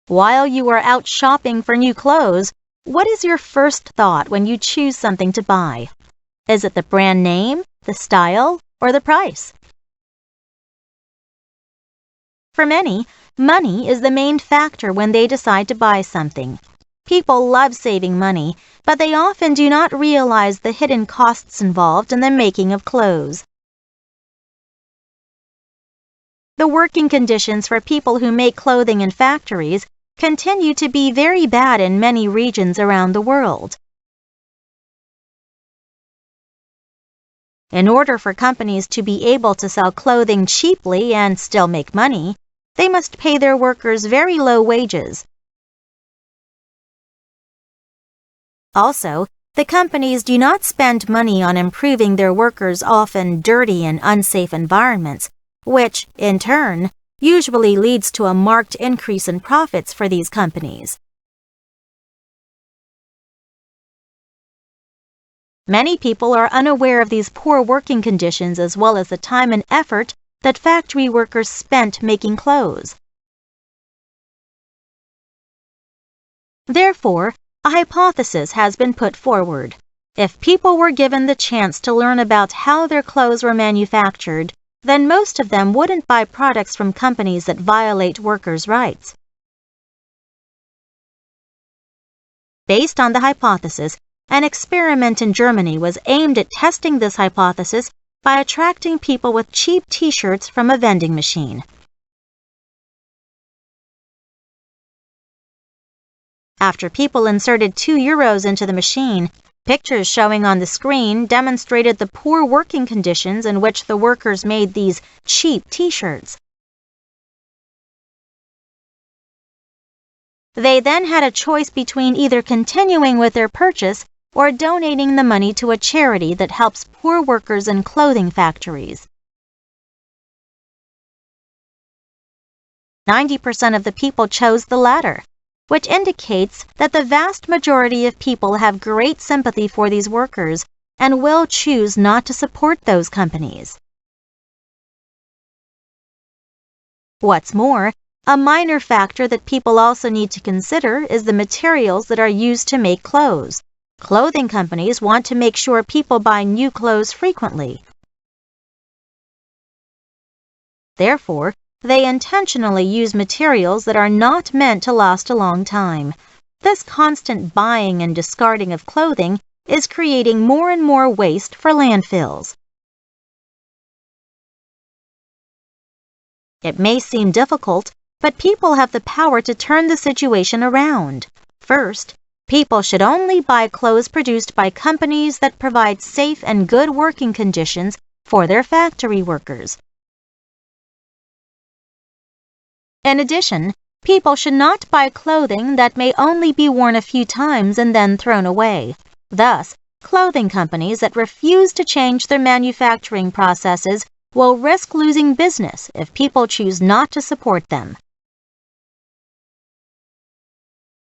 While you are out shopping for new clothes, what is your first thought when you choose something to buy? Is it the brand name, the style, or the price? For many, money is the main factor when they decide to buy something. People love saving money, but they often do not realize the hidden costs involved in the making of clothes. The working conditions for people who make clothing in factories continue to be very bad in many regions around the world. In order for companies to be able to sell clothing cheaply and still make money, they must pay their workers very low wages. Also, the companies do not spend money on improving their workers' often dirty and unsafe environments, which, in turn, usually leads to a marked increase in profits for these companies. Many people are unaware of these poor working conditions as well as the time and effort that factory workers spent making clothes. Therefore, a hypothesis has been put forward. If people were given the chance to learn about how their clothes were manufactured, then most of them wouldn't buy products from companies that violate workers' rights. Based on the hypothesis, an experiment in Germany was aimed at testing this hypothesis by attracting people with cheap t-shirts from a vending machine. After people inserted €2 into the machine, pictures showing on the screen demonstrated the poor working conditions in which the workers made these cheap t-shirts. They then had a choice between either continuing with their purchase or donating the money to a charity that helps poor workers in clothing factories. 90% of the people chose the latter, which indicates that the vast majority of people have great sympathy for these workers and will choose not to support those companies. What's more, a minor factor that people also need to consider is the materials that are used to make clothes. Clothing companies want to make sure people buy new clothes frequently. Therefore, they intentionally use materials that are not meant to last a long time. This constant buying and discarding of clothing is creating more and more waste for landfills. It may seem difficult, but people have the power to turn the situation around. First, people should only buy clothes produced by companies that provide safe and good working conditions for their factory workers. In addition, people should not buy clothing that may only be worn a few times and then thrown away. Thus, clothing companies that refuse to change their manufacturing processes will risk losing business if people choose not to support them.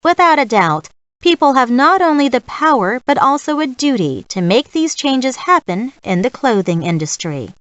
Without a doubt, people have not only the power but also a duty to make these changes happen in the clothing industry.